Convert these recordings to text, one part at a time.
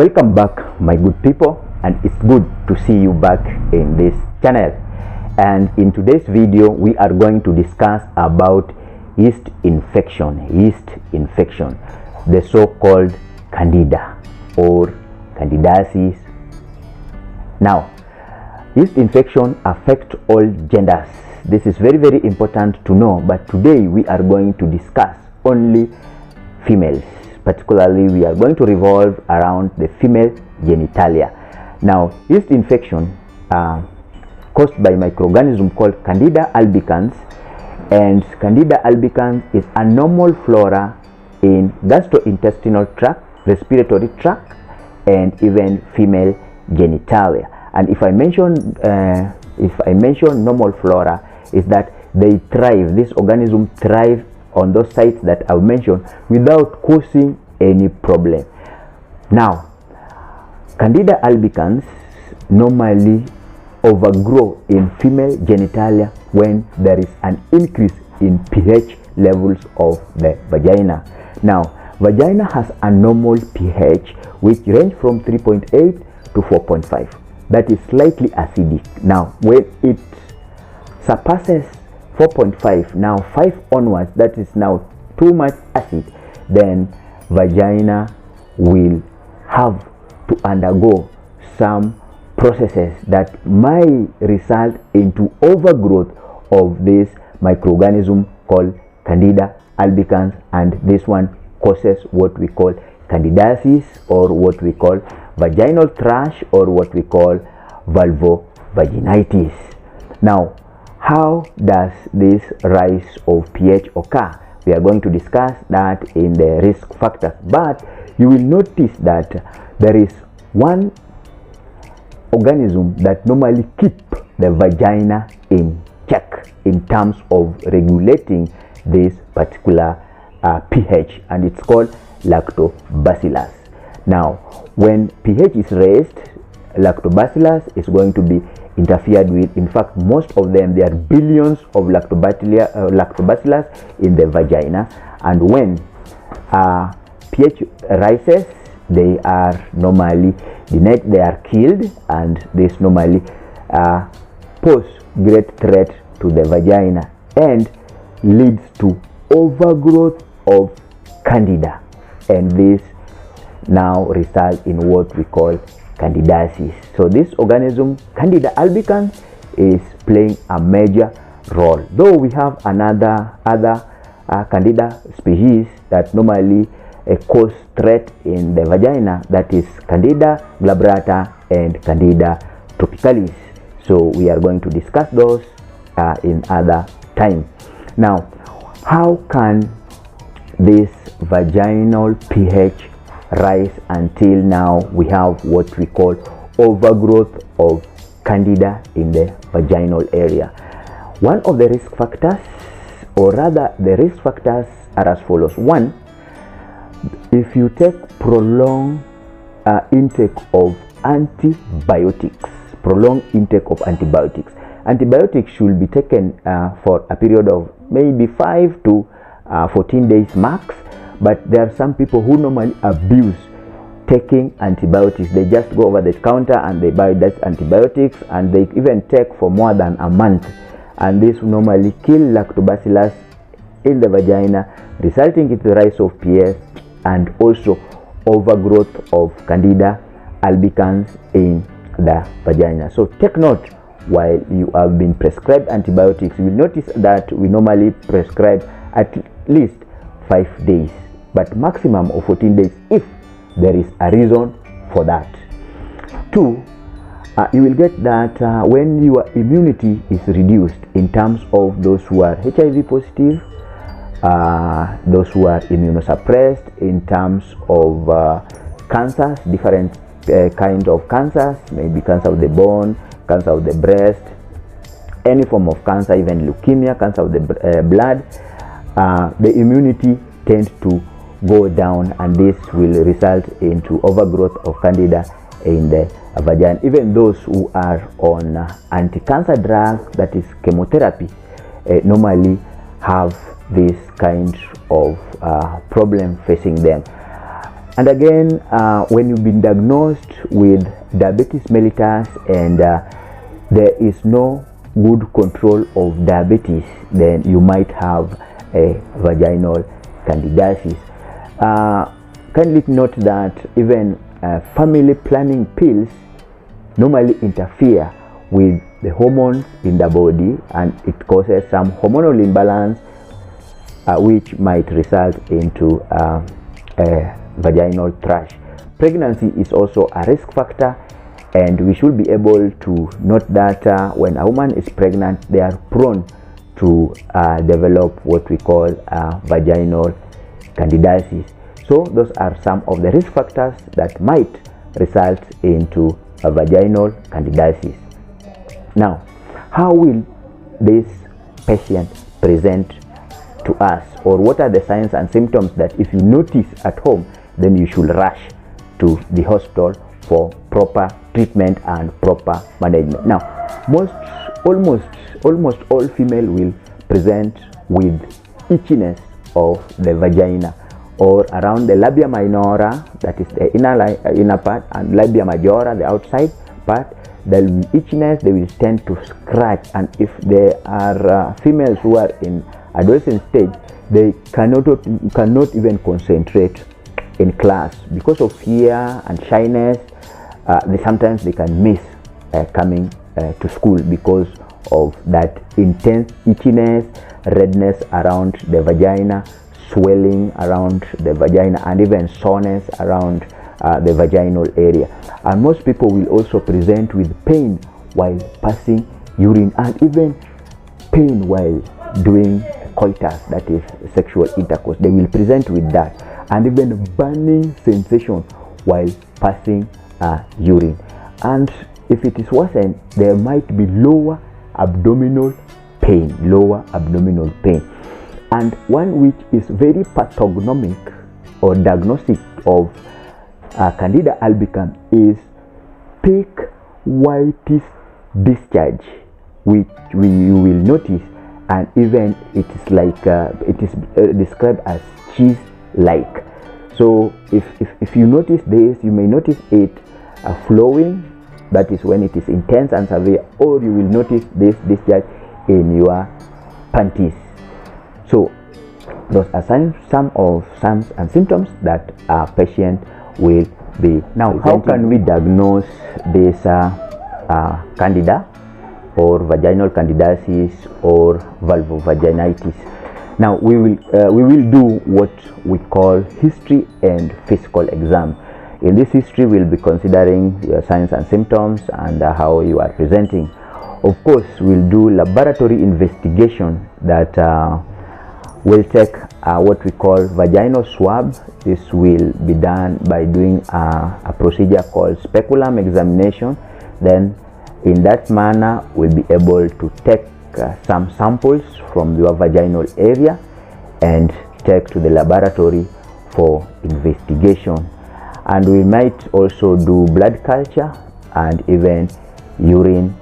Welcome back, my good people, and it's good to see you back in this channel. And in today's video we are going to discuss about yeast infection, the so-called candida or candidiasis. Now, yeast infection affects all genders. This is very, very important to know, but today we are going to discuss only females. Particularly, we are going to revolve around the female genitalia. Now, yeast infection caused by microorganism called Candida albicans, and Candida albicans is a normal flora in gastrointestinal tract, respiratory tract, and even female genitalia. And if I mention normal flora, is that they thrive. This organism thrive on those sites that I've mentioned without causing any problem. Now, Candida albicans normally overgrow in female genitalia when there is an increase in pH levels of the vagina. Now, vagina has a normal pH which range from 3.8 to 4.5. That is slightly acidic. Now, when it surpasses 4.5, now 5 onwards, that is now too much acid, then vagina will have to undergo some processes that might result into overgrowth of this microorganism called Candida albicans, and this one causes what we call candidiasis, or what we call vaginal thrush, or what we call vulvovaginitis. Now, how does this rise of pH occur? We are going to discuss that in the risk factors, but you will notice that there is one organism that normally keep the vagina in check in terms of regulating this particular pH, and it's called lactobacillus. Now, when pH is raised, lactobacillus is going to be interfered with. In fact, most of them, there are billions of lactobacillus in the vagina, and when pH rises, they are normally they are killed, and this normally pose great threat to the vagina and leads to overgrowth of candida, and this now results in what we call candidiasis. So this organism, Candida albicans, is playing a major role. Though we have other Candida species that normally cause threat in the vagina, that is Candida glabrata and Candida tropicalis. So we are going to discuss those in other time. Now, how can this vaginal pH rise until now we have what we call overgrowth of candida in the vaginal area? One of the risk factors, or rather the risk factors, are as follows. One, if you take prolonged intake of antibiotics, antibiotics should be taken for a period of maybe 5 to 14 days max. But there are some people who normally abuse taking antibiotics. They just go over the counter and they buy that antibiotics, and they even take for more than a month, and this normally kill lactobacillus in the vagina, resulting in the rise of pH and also overgrowth of Candida albicans in the vagina. So take note, while you have been prescribed antibiotics, you will notice that we normally prescribe at least 5 days, but maximum of 14 days if there is a reason for that. 2, you will get that when your immunity is reduced in terms of those who are HIV positive, those who are immunosuppressed, in terms of cancers, different kinds of cancers, maybe cancer of the bone, cancer of the breast, any form of cancer, even leukemia, cancer of the blood, the immunity tends to go down, and this will result into overgrowth of candida in the vagina. Even those who are on anti-cancer drugs, that is chemotherapy, normally have this kind of problem facing them. And again, when you've been diagnosed with diabetes mellitus and there is no good control of diabetes, then you might have a vaginal candidiasis. Kindly note that even family planning pills normally interfere with the hormones in the body, and it causes some hormonal imbalance which might result into a vaginal thrush. Pregnancy is also a risk factor, and we should be able to note that when a woman is pregnant, they are prone to develop what we call vaginal candidiasis. So those are some of the risk factors that might result into a vaginal candidiasis. Now, how will this patient present to us, or what are the signs and symptoms that if you notice at home, then you should rush to the hospital for proper treatment and proper management? Now, almost all female will present with itchiness of the vagina, or around the labia minora, that is the inner part, and labia majora, the outside part. There will be itchiness, they will tend to scratch, and if there are females who are in adolescent stage, they cannot even concentrate in class because of fear and shyness. Sometimes they can miss coming to school because of that intense itchiness, redness around the vagina, swelling around the vagina, and even soreness around the vaginal area. And most people will also present with pain while passing urine, and even pain while doing coitus, that is sexual intercourse. They will present with that, and even burning sensation while passing urine. And if it is worsened, there might be lower abdominal pain. And one which is very pathognomic or diagnostic of Candida albicans is thick whitish discharge, which you will notice, and even it is like it is described as cheese-like. So if you notice this, you may notice it flowing, that is when it is intense and severe, or you will notice this discharge in your panties. So those are some signs and symptoms that a patient will be. Now, how can we diagnose this candida or vaginal candidiasis or vulvovaginitis? Now we will do what we call history and physical exam. In this history, we'll be considering your signs and symptoms and how you are presenting. Of course, we'll do laboratory investigation that will take what we call vaginal swab. This will be done by doing a procedure called speculum examination. Then in that manner, we'll be able to take some samples from your vaginal area and take to the laboratory for investigation. And we might also do blood culture and even urine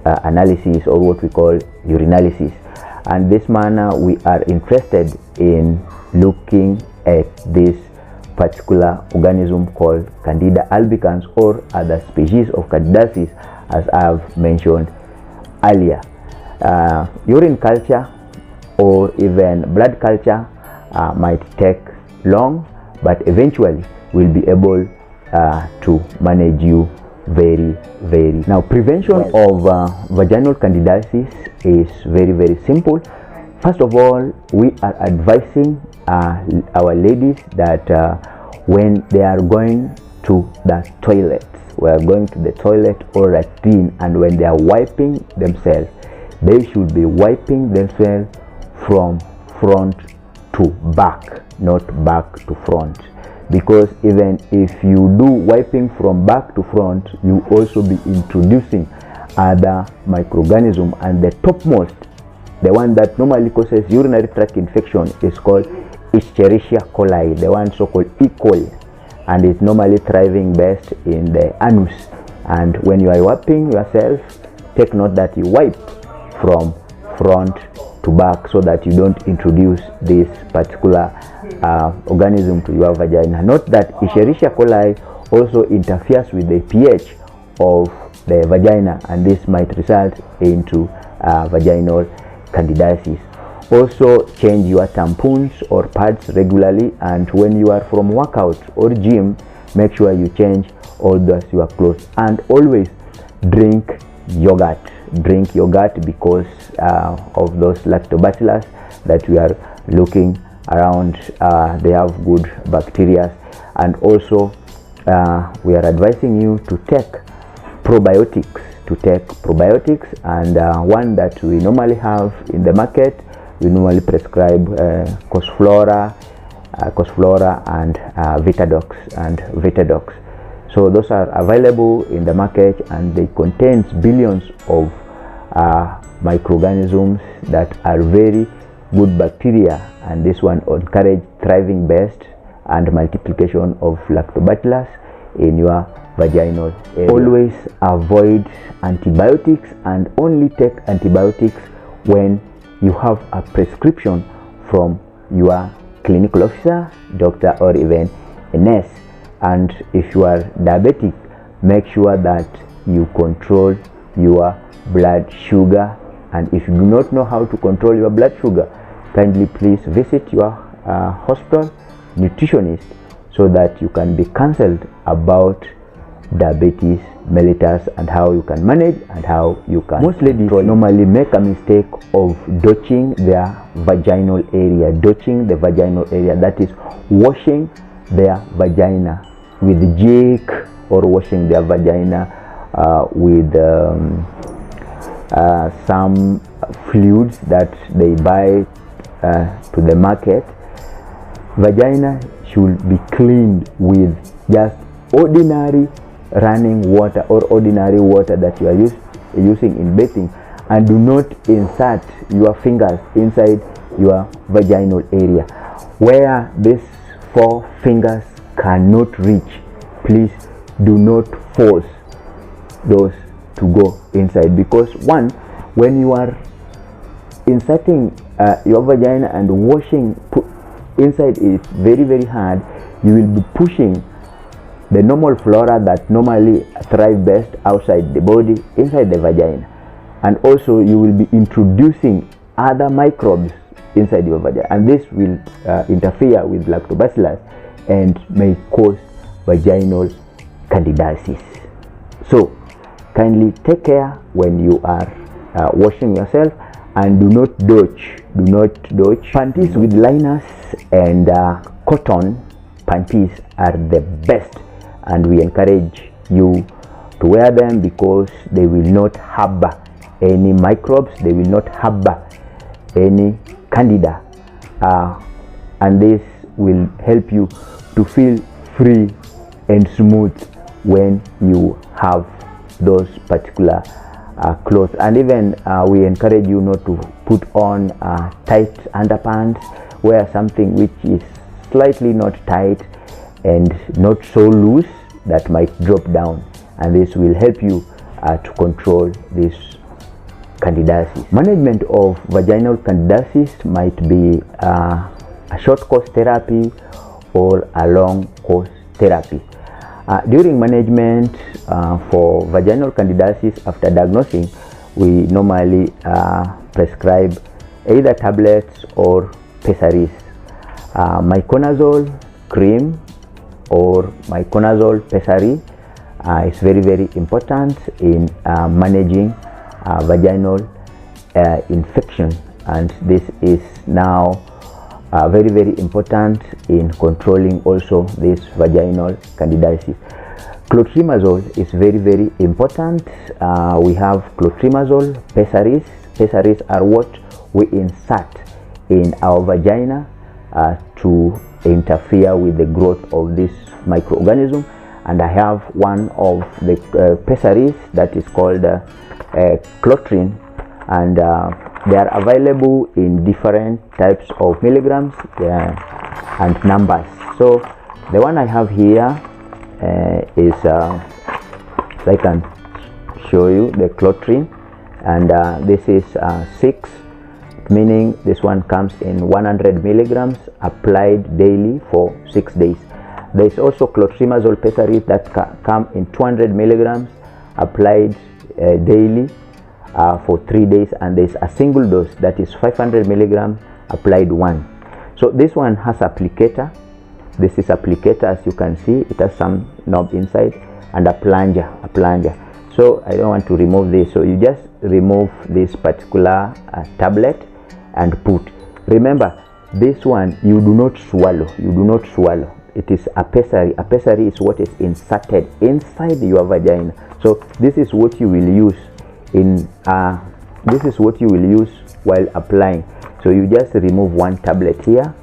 analysis, or what we call urinalysis. And this manner, we are interested in looking at this particular organism called Candida albicans, or other species of Candidiasis, as I have mentioned earlier. Urine culture or even blood culture might take long, but eventually we'll be able to manage you very. Now, prevention of vaginal candidiasis is very simple. First of all, we are advising our ladies that when they are going to the toilet, or latrine, and when they are wiping themselves, they should be wiping themselves from front to back, not back to front. Because even if you do wiping from back to front, you also be introducing other microorganisms, and the topmost, the one that normally causes urinary tract infection, is called Escherichia coli, the one so-called E. coli, and it's normally thriving best in the anus. And when you are wiping yourself, take note that you wipe from front to back so that you don't introduce this particular organism to your vagina. Note that Escherichia coli also interferes with the pH of the vagina, and this might result into vaginal candidiasis. Also, change your tampons or pads regularly, and when you are from workout or gym, make sure you change all those your clothes. And always drink yogurt. Drink yogurt because of those lactobacillus that we are looking around. They have good bacteria, and also we are advising you to take probiotics. And one that we normally have in the market, we normally prescribe Cosflora and Vitadox. So those are available in the market, and they contain billions of microorganisms that are very good bacteria, and this one encourage thriving best and multiplication of lactobacillus in your vaginal area. Always avoid antibiotics, and only take antibiotics when you have a prescription from your clinical officer, doctor, or even a nurse. And if you are diabetic, make sure that you control your blood sugar. And if you do not know how to control your blood sugar, kindly please visit your hospital nutritionist so that you can be counseled about diabetes mellitus and how you can manage and how you can. Most ladies normally make a mistake of dodging their vaginal area, that is washing their vagina with jig, or washing their vagina with some fluids that they buy to the market. Vagina should be cleaned with just ordinary running water or ordinary water that you are using in bathing, and do not insert your fingers inside your vaginal area. Where these 4 fingers cannot reach, please do not force those to go inside, because one, when you are inserting your vagina and washing inside is very hard, you will be pushing the normal flora that normally thrive best outside the body inside the vagina, and also you will be introducing other microbes inside your vagina, and this will interfere with lactobacillus and may cause vaginal candidiasis. So kindly take care when you are washing yourself, and do not dodge panties with liners, and cotton panties are the best, and we encourage you to wear them because they will not harbor any microbes, they will not harbor any candida, and this will help you to feel free and smooth when you have those particular clothes. And even we encourage you not to put on tight underpants. Wear something which is slightly not tight and not so loose that might drop down, and this will help you to control this candidiasis. Management of vaginal candidiasis might be a short course therapy or a long course therapy. During management for vaginal candidiasis, after diagnosing, we normally prescribe either tablets or pessaries. Miconazole cream or miconazole pessary is very important in managing vaginal infection, and this is now very important in controlling also this vaginal candidiasis. Clotrimazole is very important. We have clotrimazole pessaries. Pessaries are what we insert in our vagina to interfere with the growth of this microorganism, and I have one of the pessaries that is called Clotrin, and they are available in different types of milligrams and numbers. So the one I have here is I can show you the Clotrin, and this is 6 meaning this one comes in 100 milligrams applied daily for 6 days. There is also clotrimazole pessary that come in 200 milligrams applied daily for 3 days, and there is a single dose that is 500 milligrams applied once. So this one has applicator. This is applicator, as you can see. It has some knob inside and a plunger. So I don't want to remove this, so you just remove this particular tablet and put. Remember, this one you do not swallow. It is a pessary. A pessary is what is inserted inside your vagina. So this is what you will use in while applying. So you just remove one tablet here,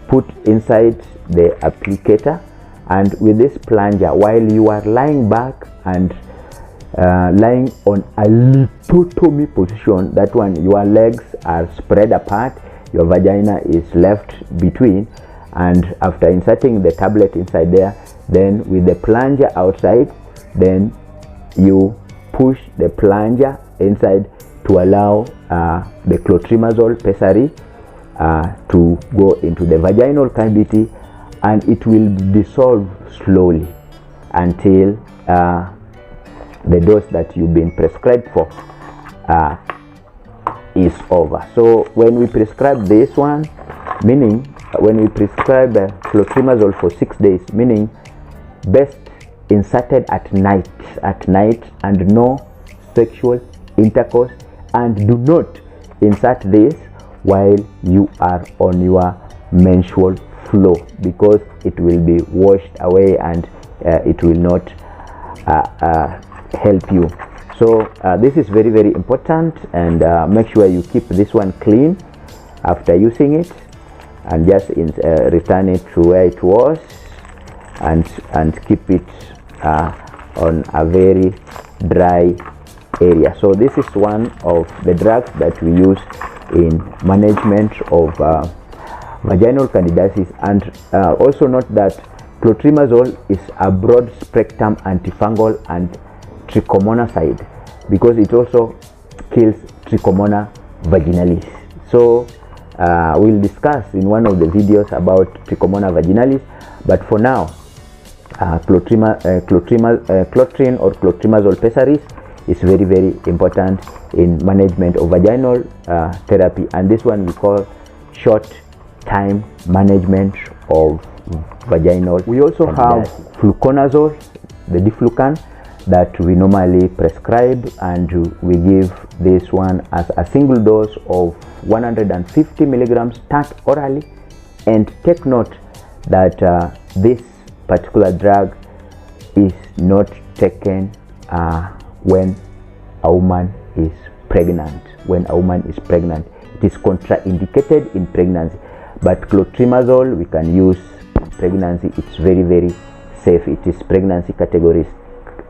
put inside the applicator, and with this plunger, while you are lying back and lying on a lithotomy position, that one, your legs are spread apart, your vagina is left between, and after inserting the tablet inside there, then with the plunger outside, then you push the plunger inside to allow the clotrimazole pessary to go into the vaginal cavity, and it will dissolve slowly until the dose that you've been prescribed for is over. So when we prescribe this one, meaning when we prescribe clotrimazole for 6 days, meaning best inserted at night, and no sexual intercourse, and do not insert this while you are on your menstrual flow, because it will be washed away and it will not help you. So this is very, very important, and make sure you keep this one clean after using it, and just return it to where it was, and keep it on a very dry area. So this is one of the drugs that we use in management of vaginal candidiasis. And also note that clotrimazole is a broad spectrum antifungal and trichomonas, because it also kills Trichomonas vaginalis. So we'll discuss in one of the videos about Trichomonas vaginalis, but for now, clotrin or clotrimazole pessaries is very, very important in management of vaginal therapy, and this one we call short time management of vaginal. We also have fluconazole, the diflucan, that we normally prescribe, and we give this one as a single dose of 150 milligrams start orally. And take note that this particular drug is not taken when a woman is pregnant. It is contraindicated in pregnancy, but clotrimazole we can use in pregnancy. It's very, very safe. It is pregnancy categories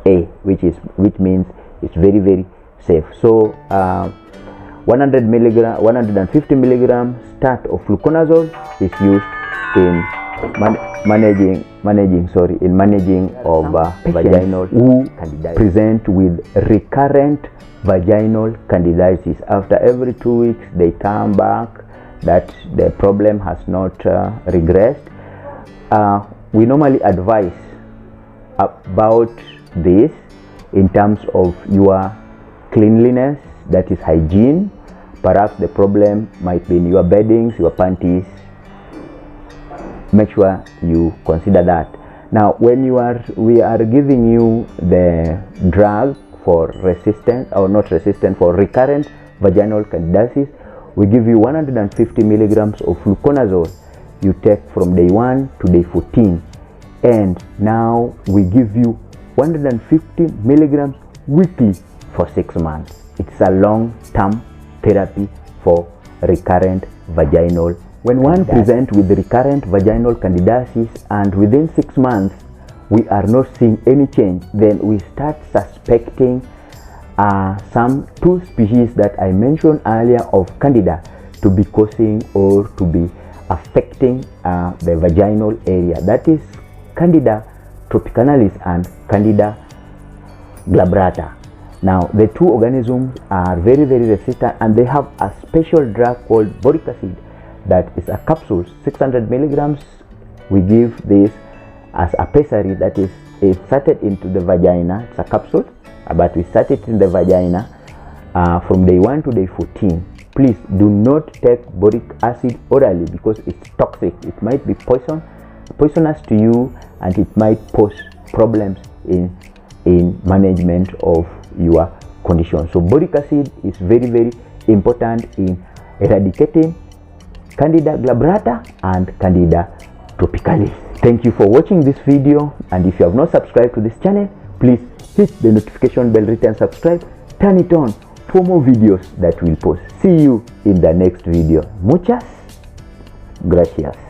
A, which means it's very, very safe. So 150 milligram start of fluconazole is used in managing of vaginal who present with recurrent vaginal candidiasis. After every 2 weeks they come back that the problem has not regressed. We normally advise about this in terms of your cleanliness, that is hygiene. Perhaps the problem might be in your beddings, your panties. Make sure you consider that. Now when we are giving you the drug for resistant or not resistant, for recurrent vaginal candidiasis, we give you 150 milligrams of fluconazole. You take from day 1 to day 14, and now we give you 150 milligrams weekly for 6 months. It's a long-term therapy for recurrent vaginal. When one presents with recurrent vaginal candidiasis and within 6 months we are not seeing any change, then we start suspecting some 2 species that I mentioned earlier of Candida to be causing or to be affecting the vaginal area. That is Candida tropicanalis and Candida glabrata. Now, the two organisms are very, very resistant, and they have a special drug called boric acid that is a capsule, 600 milligrams. We give this as a pessary, that is inserted into the vagina. It's a capsule, but we start it in the vagina from day 1 to day 14. Please do not take boric acid orally because it's toxic. It might be poisonous to you, and it might pose problems in management of your condition. So boric acid is very, very important in eradicating Candida glabrata and Candida tropicalis. Thank you for watching this video, and if you have not subscribed to this channel, please hit the notification bell, written subscribe, turn it on for more videos that we'll post. See you in the next video. Muchas gracias.